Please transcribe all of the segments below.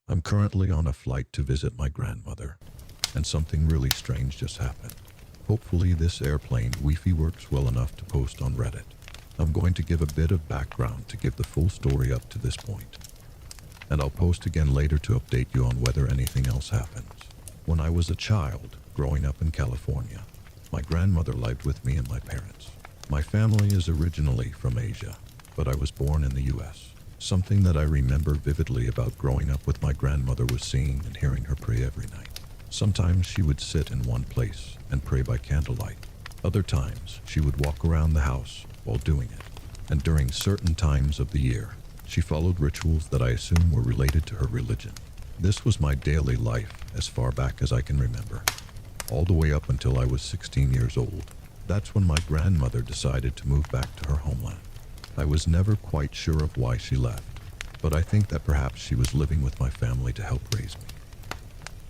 I'm currently on a flight to visit my grandmother, and something really strange just happened. Hopefully this airplane Wi-Fi works well enough to post on Reddit. I'm going to give a bit of background to give the full story up to this point, and I'll post again later to update you on whether anything else happens. When I was a child, growing up in California, my grandmother lived with me and my parents. My family is originally from Asia, but I was born in the US. Something that I remember vividly about growing up with my grandmother was seeing and hearing her pray every night. Sometimes she would sit in one place and pray by candlelight. Other times, she would walk around the house while doing it. And during certain times of the year, she followed rituals that I assume were related to her religion. This was my daily life as far back as I can remember, all the way up until I was 16 years old. That's when my grandmother decided to move back to her homeland. I was never quite sure of why she left, but I think that perhaps she was living with my family to help raise me.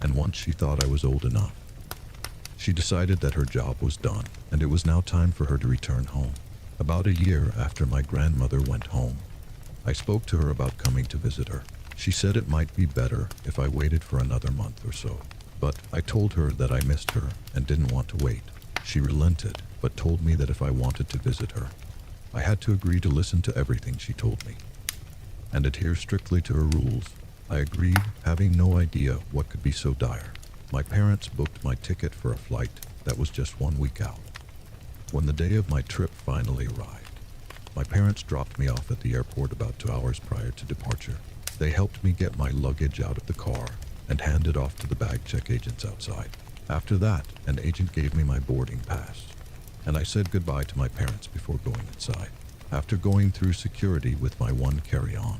And once she thought I was old enough, she decided that her job was done and it was now time for her to return home. About a year after my grandmother went home, I spoke to her about coming to visit her. She said it might be better if I waited for another month or so, but I told her that I missed her and didn't want to wait. She relented, but told me that if I wanted to visit her, I had to agree to listen to everything she told me and adhere strictly to her rules. I agreed, having no idea what could be so dire. My parents booked my ticket for a flight that was just 1 week out. When the day of my trip finally arrived, my parents dropped me off at the airport about 2 hours prior to departure. They helped me get my luggage out of the car and hand it off to the bag check agents outside. After that, an agent gave me my boarding pass, and I said goodbye to my parents before going inside. After going through security with my one carry-on,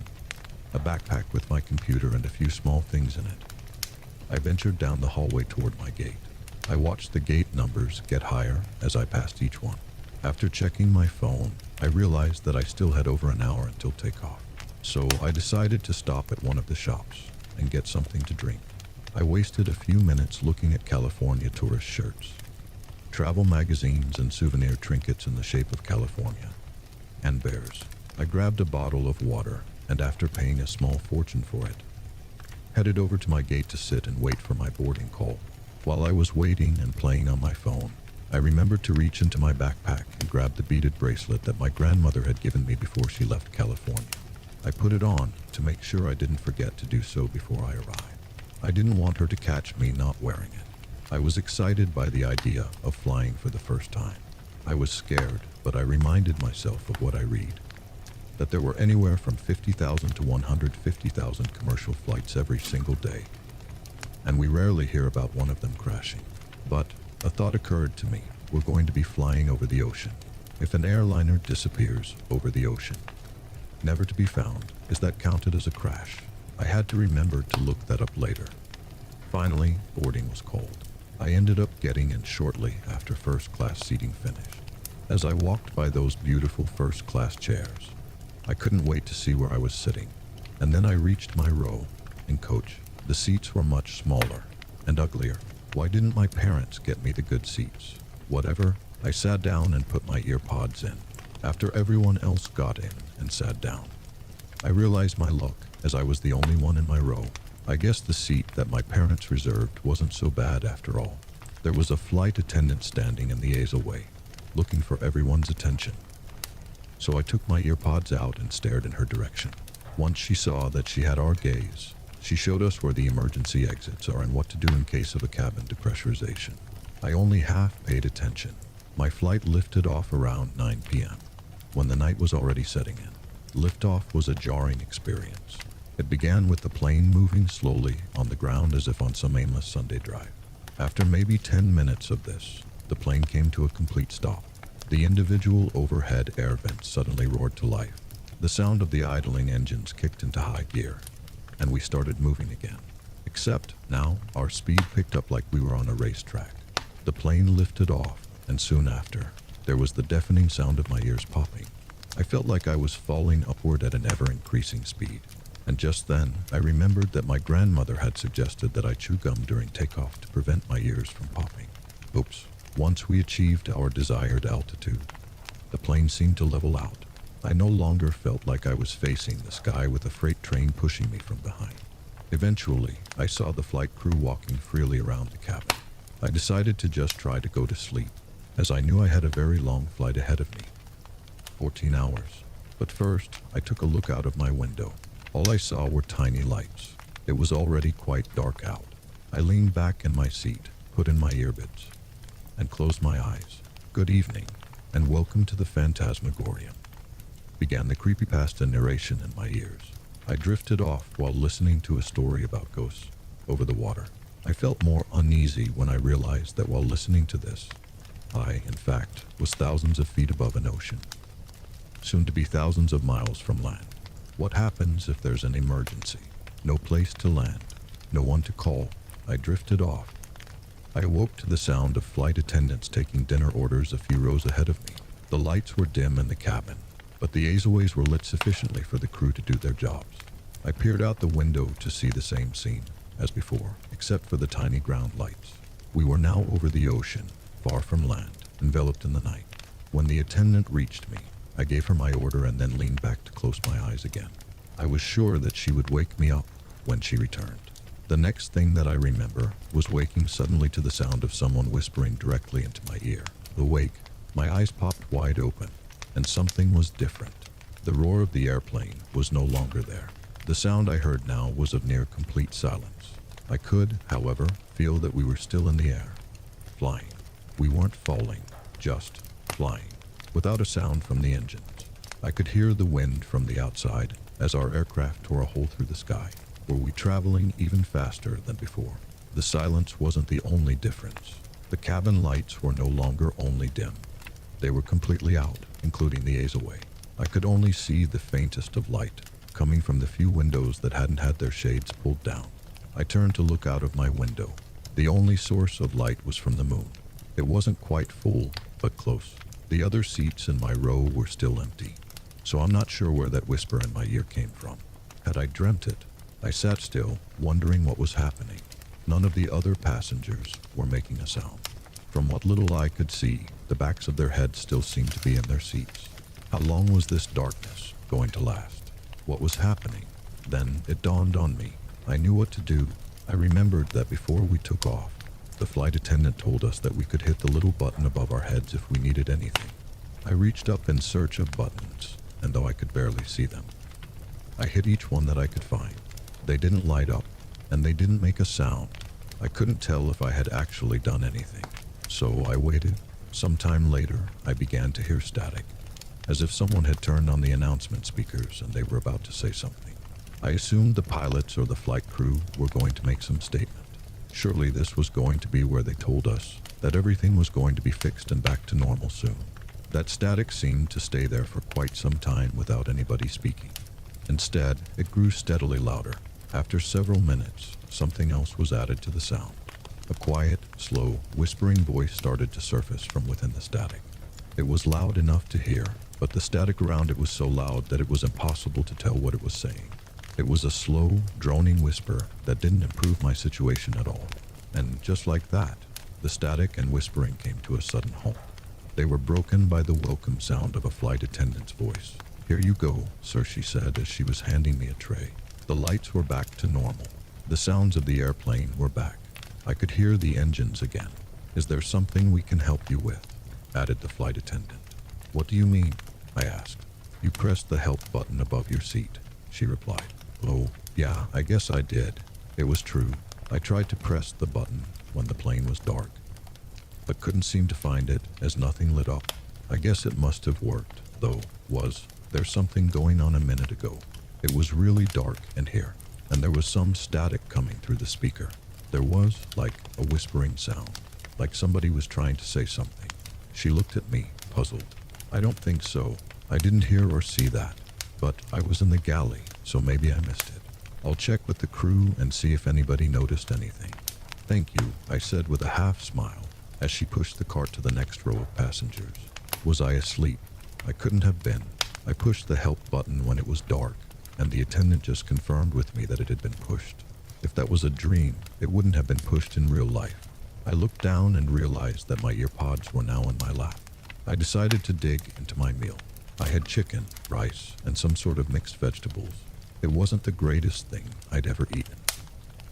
a backpack with my computer and a few small things in it, I ventured down the hallway toward my gate. I watched the gate numbers get higher as I passed each one. After checking my phone, I realized that I still had over an hour until takeoff. So I decided to stop at one of the shops and get something to drink. I wasted a few minutes looking at California tourist shirts, travel magazines, and souvenir trinkets in the shape of California and bears. I grabbed a bottle of water and, after paying a small fortune for it, headed over to my gate to sit and wait for my boarding call. While I was waiting and playing on my phone, I remembered to reach into my backpack and grab the beaded bracelet that my grandmother had given me before she left California. I put it on to make sure I didn't forget to do so before I arrived. I didn't want her to catch me not wearing it. I was excited by the idea of flying for the first time. I was scared, but I reminded myself of what I read, that there were anywhere from 50,000 to 150,000 commercial flights every single day, and we rarely hear about one of them crashing. But a thought occurred to me. We're going to be flying over the ocean. If an airliner disappears over the ocean, never to be found, is that counted as a crash? I had to remember to look that up later. Finally, boarding was called. I ended up getting in shortly after first-class seating finished. As I walked by those beautiful first-class chairs, I couldn't wait to see where I was sitting. And then I reached my row, and coach, the seats were much smaller and uglier. Why didn't my parents get me the good seats? Whatever, I sat down and put my ear pods in. After everyone else got in and sat down, I realized my luck, as I was the only one in my row. I guess the seat that my parents reserved wasn't so bad after all. There was a flight attendant standing in the aisle, looking for everyone's attention. So I took my earpods out and stared in her direction. Once she saw that she had our gaze, she showed us where the emergency exits are and what to do in case of a cabin depressurization. I only half paid attention. My flight lifted off around 9 p.m. when the night was already setting in. Liftoff was a jarring experience. It began with the plane moving slowly on the ground as if on some aimless Sunday drive. After maybe 10 minutes of this, the plane came to a complete stop. The individual overhead air vents suddenly roared to life. The sound of the idling engines kicked into high gear, and we started moving again. Except now our speed picked up like we were on a racetrack. The plane lifted off, and soon after, there was the deafening sound of my ears popping. I felt like I was falling upward at an ever-increasing speed. And just then, I remembered that my grandmother had suggested that I chew gum during takeoff to prevent my ears from popping. Oops. Once we achieved our desired altitude, the plane seemed to level out. I no longer felt like I was facing the sky with a freight train pushing me from behind. Eventually, I saw the flight crew walking freely around the cabin. I decided to just try to go to sleep, as I knew I had a very long flight ahead of me. 14 hours. But first, I took a look out of my window. All I saw were tiny lights. It was already quite dark out. I leaned back in my seat, put in my earbuds, and closed my eyes. Good evening, and welcome to the Phantasmagorium, began the creepypasta narration in my ears. I drifted off while listening to a story about ghosts over the water. I felt more uneasy when I realized that while listening to this, I, in fact, was thousands of feet above an ocean, soon to be thousands of miles from land. What happens if there's an emergency? No place to land, no one to call. I drifted off. I awoke to the sound of flight attendants taking dinner orders a few rows ahead of me. The lights were dim in the cabin, but the azoways were lit sufficiently for the crew to do their jobs. I peered out the window to see the same scene as before, except for the tiny ground lights. We were now over the ocean, far from land, enveloped in the night. When the attendant reached me, I gave her my order and then leaned back to close my eyes again. I was sure that she would wake me up when she returned. The next thing that I remember was waking suddenly to the sound of someone whispering directly into my ear. Awake, my eyes popped wide open, and something was different. The roar of the airplane was no longer there. The sound I heard now was of near complete silence. I could, however, feel that we were still in the air, flying. We weren't falling, just flying, without a sound from the engines. I could hear the wind from the outside as our aircraft tore a hole through the sky. Were we traveling even faster than before? The silence wasn't the only difference. The cabin lights were no longer only dim. They were completely out, including the azaway. I could only see the faintest of light, coming from the few windows that hadn't had their shades pulled down. I turned to look out of my window. The only source of light was from the moon. It wasn't quite full, but close. The other seats in my row were still empty, so I'm not sure where that whisper in my ear came from. Had I dreamt it? I sat still, wondering what was happening. None of the other passengers were making a sound. From what little I could see, the backs of their heads still seemed to be in their seats. How long was this darkness going to last? What was happening? Then it dawned on me. I knew what to do. I remembered that before we took off, the flight attendant told us that we could hit the little button above our heads if we needed anything. I reached up in search of buttons, and though I could barely see them, I hit each one that I could find. They didn't light up, and they didn't make a sound. I couldn't tell if I had actually done anything. So I waited. Sometime later, I began to hear static, as if someone had turned on the announcement speakers and they were about to say something. I assumed the pilots or the flight crew were going to make some statement. Surely this was going to be where they told us that everything was going to be fixed and back to normal soon. That static seemed to stay there for quite some time without anybody speaking. Instead, it grew steadily louder. After several minutes, something else was added to the sound. A quiet, slow, whispering voice started to surface from within the static. It was loud enough to hear, but the static around it was so loud that it was impossible to tell what it was saying. It was a slow, droning whisper that didn't improve my situation at all. And just like that, the static and whispering came to a sudden halt. They were broken by the welcome sound of a flight attendant's voice. "Here you go, sir," she said as she was handing me a tray. The lights were back to normal. The sounds of the airplane were back. I could hear the engines again. "Is there something we can help you with?" added the flight attendant. "What do you mean?" I asked. "You pressed the help button above your seat," she replied. "Oh, yeah, I guess I did." It was true. I tried to press the button when the plane was dark, but couldn't seem to find it as nothing lit up. I guess it must have worked, though. Was there something going on a minute ago? It was really dark in here, and there was some static coming through the speaker. There was, like, a whispering sound, like somebody was trying to say something. She looked at me, puzzled. "I don't think so. I didn't hear or see that, but I was in the galley, so maybe I missed it. I'll check with the crew and see if anybody noticed anything." "Thank you," I said with a half smile as she pushed the cart to the next row of passengers. Was I asleep? I couldn't have been. I pushed the help button when it was dark, and the attendant just confirmed with me that it had been pushed. If that was a dream, it wouldn't have been pushed in real life. I looked down and realized that my earpods were now in my lap. I decided to dig into my meal. I had chicken, rice, and some sort of mixed vegetables. It wasn't the greatest thing I'd ever eaten,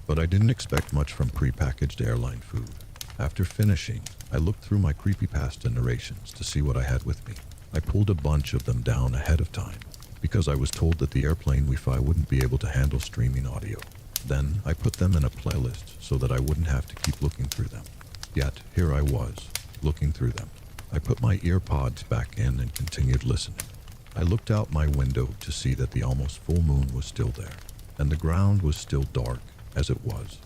But I didn't expect much from prepackaged airline food. After finishing, I looked through my creepypasta narrations to see what I had with me. I pulled a bunch of them down ahead of time because I was told that the airplane Wi-Fi wouldn't be able to handle streaming audio. Then I put them in a playlist so that I wouldn't have to keep looking through them. Yet here I was, looking through them. I put my ear pods back in and continued listening. I looked out my window to see that the almost full moon was still there, and the ground was still dark as it was.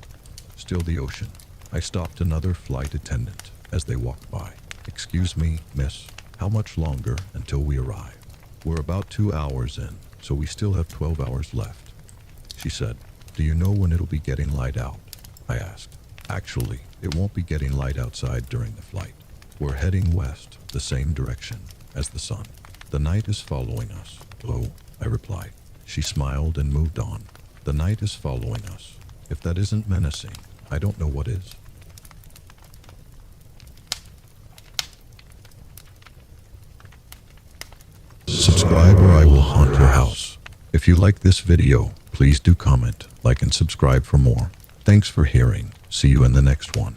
Still the ocean. I stopped another flight attendant as they walked by. "Excuse me, miss, how much longer until we arrive?" "We're about 2 hours in, so we still have 12 hours left," she said. "Do you know when it'll be getting light out?" I asked. "Actually, it won't be getting light outside during the flight. We're heading west, the same direction as the sun. The night is following us." "Oh," I replied. She smiled and moved on. "The night is following us. If that isn't menacing, I don't know what is." Subscribe or I will haunt your house. If you like this video, please do comment, like and subscribe for more. Thanks for hearing. See you in the next one.